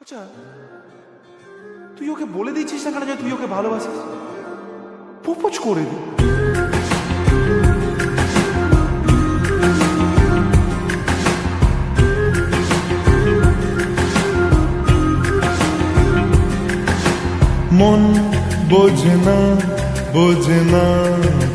আচ্ছা, তুই ওকে বলে দিচ্ছিস না কেন যে তুই ওকে ভালোবাসিস? প্রপোজ করে দি। মন বোঝে না, বোঝে না,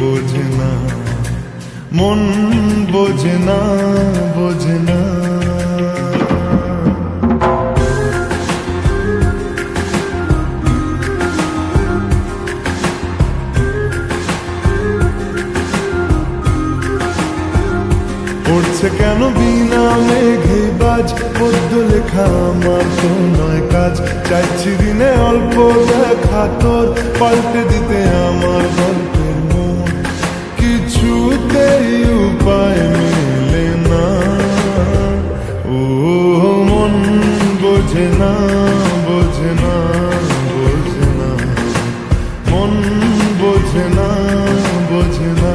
বোঝে না, মন বোঝে না, বোঝে না। পড়ছে কেন বিনা মেঘে বাজ, পদ্য লেখা আমার তো নয় কাজ। চাইছি দিনে অল্প দেখা তোর, পাল্টে দিতে আমার গল্পের মন। কিছুতেই উপায় মেলে না, ও মন বোঝে না, বোঝে না, বোঝে না, মন বোঝে না, বোঝে না।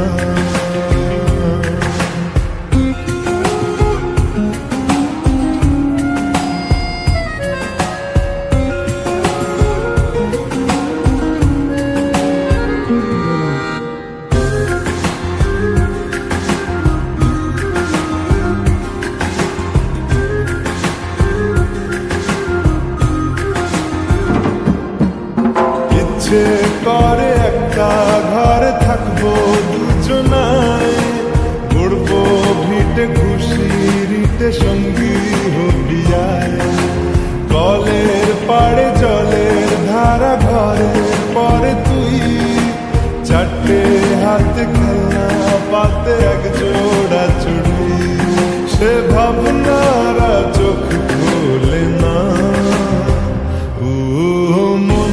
ইচ্ছে করে একটা ঘরে থাকবো দুজনায়, ঘুরবো ভিটে খুশিরিতে সঙ্গী হবিয়ায়। কলের পাড়ে জলের ধারা, ঘরের পরে তুই, চারটে হাতে খেলনা পাতে এক জোড়া চুড়ি। সে ভাবনারা চোখ খোলে না, ও মন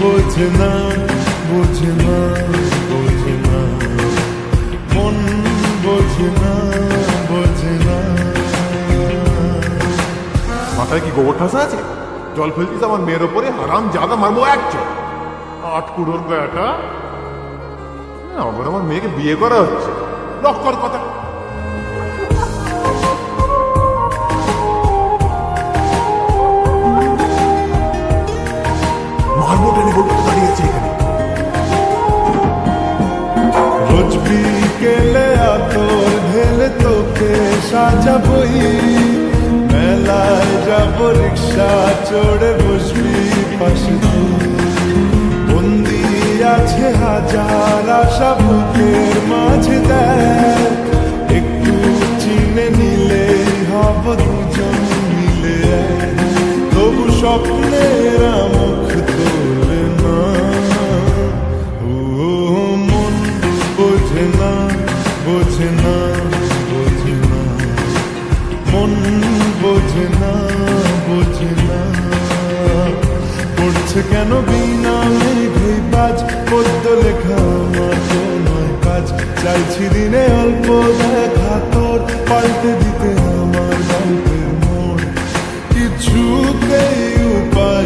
বোঝে না, বোঝে না, বোঝে না, মন বোঝে না, বোঝে না। মাথায় কি গোবর ঠাসা আছে? জল ফেলতিস আমার মেয়ের ওপরে, হারাম জাদা মারবো এক চোখ। আট কুড়োর বেটা, আমার মেয়েকে বিয়ে করা হচ্ছে, লক্কর কথা। মারবো টেনে বলতে দাঁড়িয়েছে এখানে। রোজ বিকেলে আতর ঢেলে তোকে সাজাবই, মেলায় যাবো রিক্সা চড়ে বসবি পাশে তুই। বন্দি আছে হাজার আশা বুকের মাঝে, দেখ একটু চিনে নিলেই হব দুজন মিলে এক। তবু স্বপ্নের মুখ তোলে না, ও মন বোঝে না, বোঝে না, বোঝে না, মন বোঝে না, বোঝে না। পড়ছে কেন বিনা মেঘে বাজ, পদ্য লেখা আমার তো নয় কাজ। চাইছি দিনে অল্প দেখা তোর, পাল্টে দিতে আমার গল্পের মোড়। কিছুতেই উপায়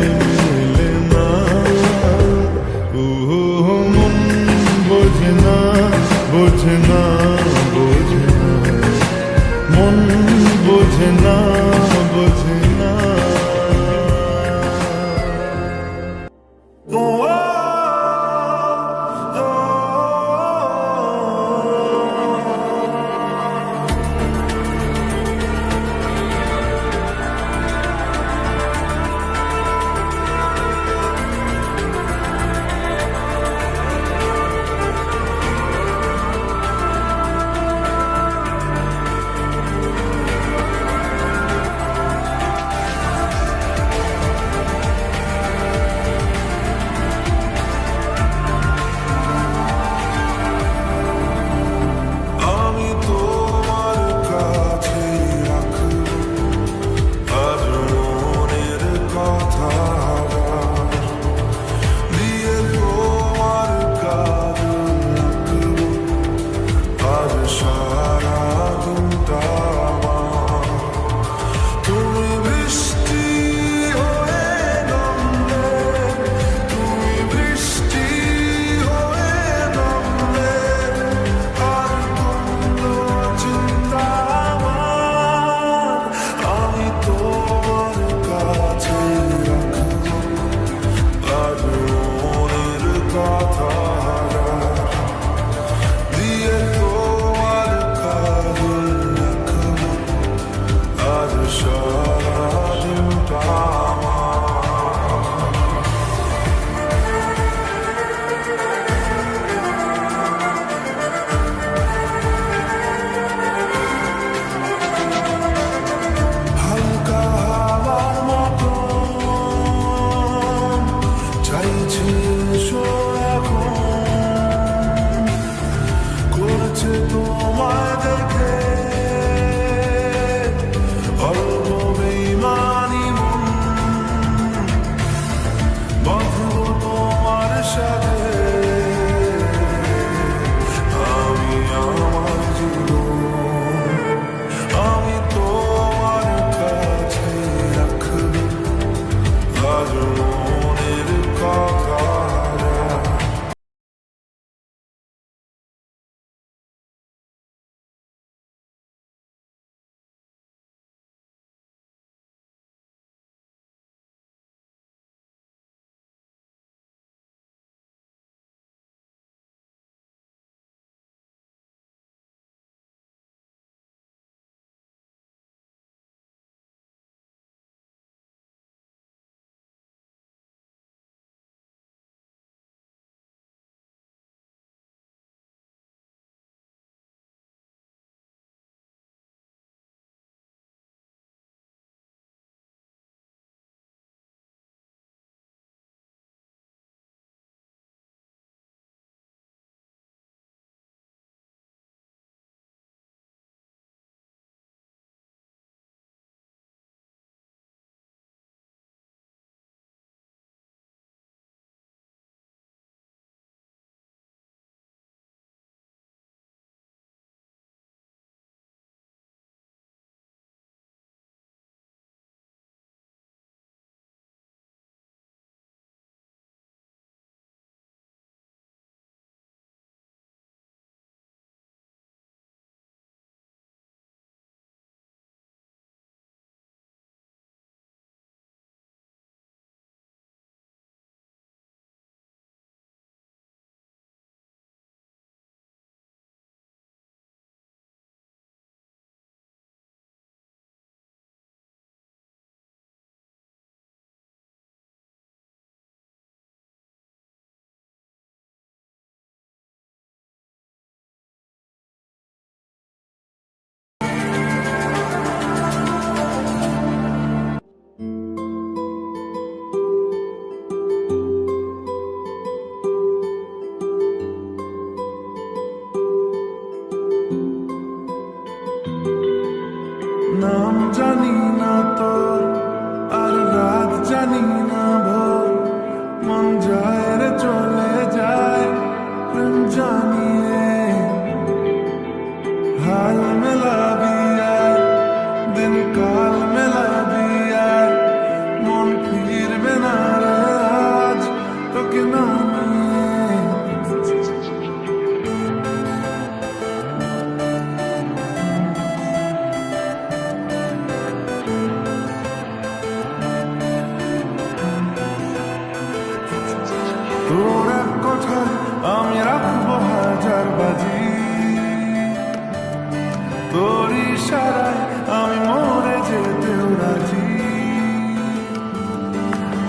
তোর ইশারায় আমি মরে যেতেও রাজি।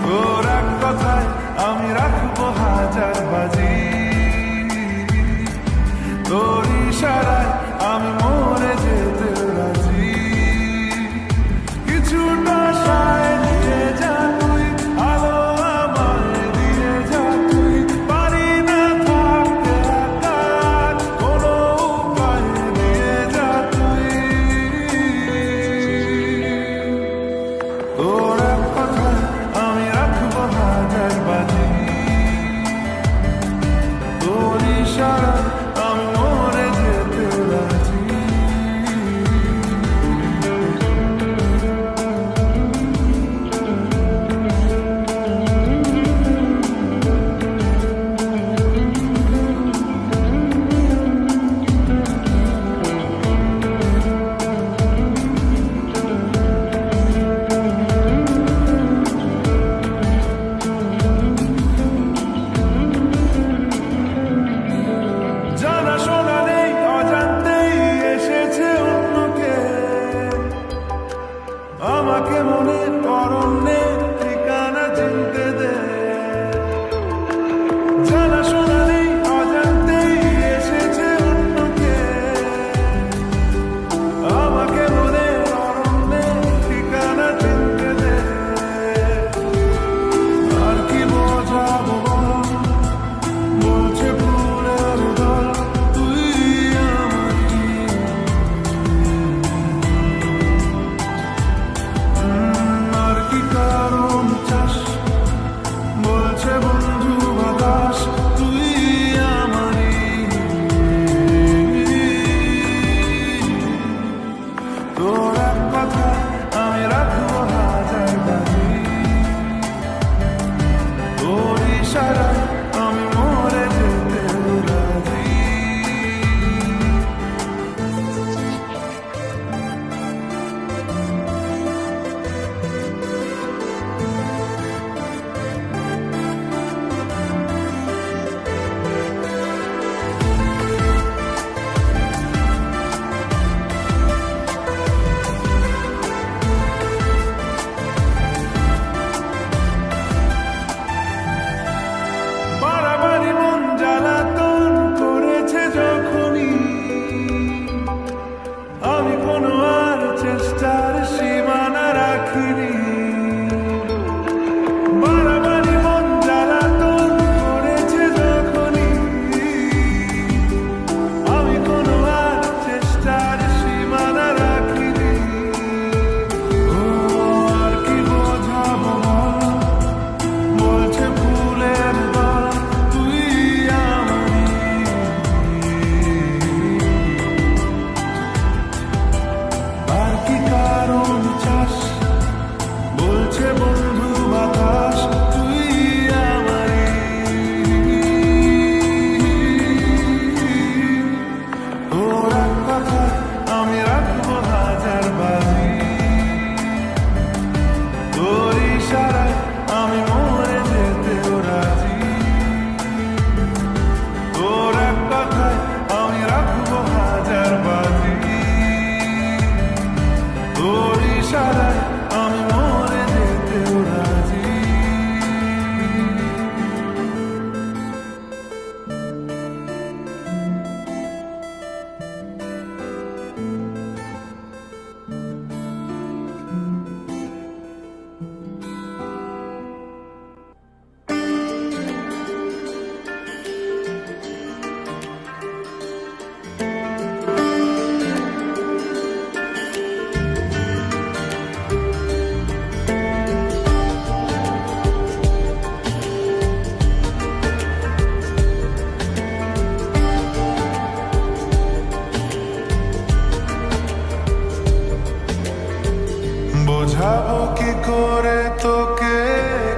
তোর এক কথায় আমি রাখবো হাজার বাজি। তোর ইশারায় আমি মরে যেতেও রাজি। কিছুটা সায় দিয়ে যা তুই, আলো আমায় দিয়ে যা তুই। পারি না থাকতে একা, কোনো উপায় দিয়ে যা তুই। তোর এক কথায় আমি রাখবো হাজার বাজি। তোর ইশারায় আমি মরে যেতেও রাজি। জানাশোনা নেই, অজান্তেই এসেছে অন্য কেউ। আমাকে মনের অরণ্যে ঠিকানা চিনতে দে। জানাশোনা নেই, অজান্তেই এসেছে অন্য কেউ। আমাকে মনের অরণ্যে ঠিকানা চিনতে দে। আর কি বোঝাবো বল, বলছে ফুলের দল তুই আমারই। আর কি কারণ চাস, বলছে বন্ধু বাতাস তুই আমারই। তোর এক কথা আমি রাখবো হাজার বাজি। তোর ইশারায় আমি মরে যেতেও রাজি। বাড়াবাড়ি মন জ্বালাতন করেছে যখনই, আমি কোনো আর চেষ্টার সীমানা রাখিনি। বাড়াবাড়ি মন জ্বালাতন করেছে যখনই, আমি কোনো আর চেষ্টার সীমানা রাখিনি। ও আর কি বোঝাবো বল, বলছে ফুলের দল তুই আমারই। আর কি কারণ চাস, বলছে বন্ধু বাতাস তুই আমারই। তোর এক কথা আমি রাখবো হাজার বাজি। তোর ইশারায় আমি মরে যেতেও রাজি। তোর এক কথায় আমি রাখবো হাজার বাজি। তোর ইশারায় আমি মরে যেতেও রাজি। বোঝাবো কি করে তোকে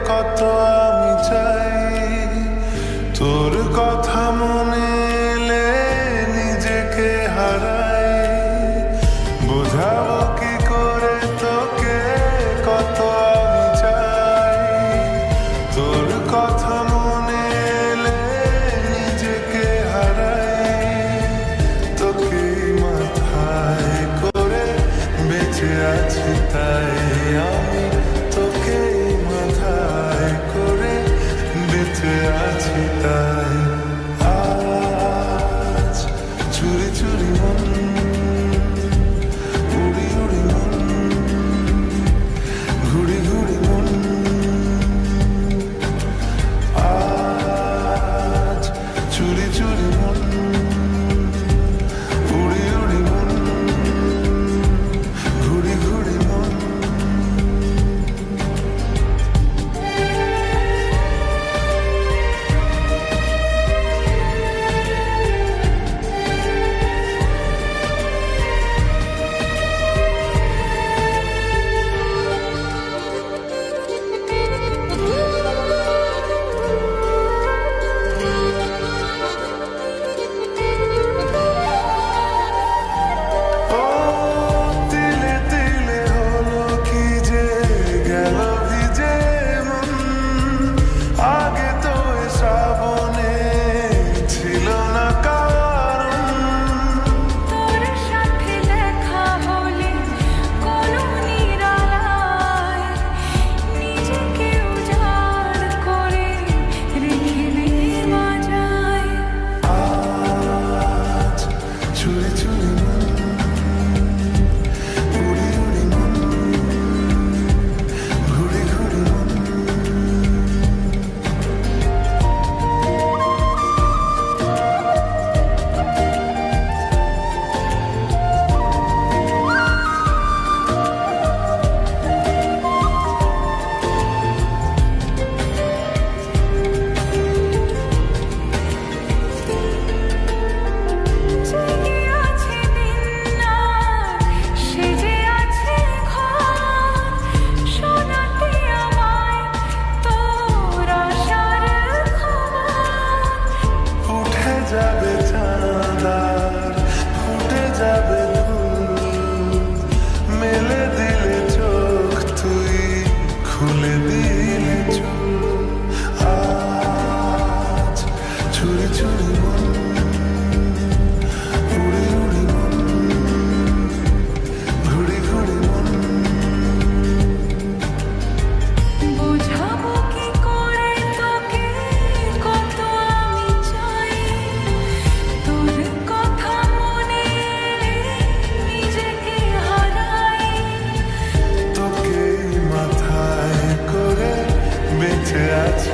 কত আমি চাই। তোর কথা মনে এলে নিজেকে হারাই। বোঝাবো কি করে তোকে কত আমি চাই। তোর কথা মনে এলে নিজেকে হারাই। তোকেই মাথায়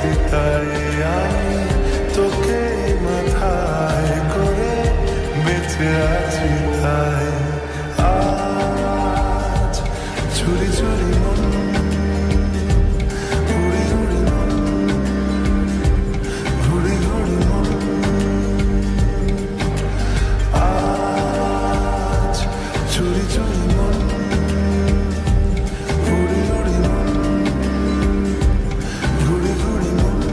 আছি তাই আমি তোকে মাথায় করে বেঁচে আছি তাই আজ চুরি চুরি মন উড়ি উড়ি মন ঘুড়ি ঘুড়ি মন আজ চুরি চুরি মন উড়ি উড়ি মন ঘুড়ি ঘুড়ি মন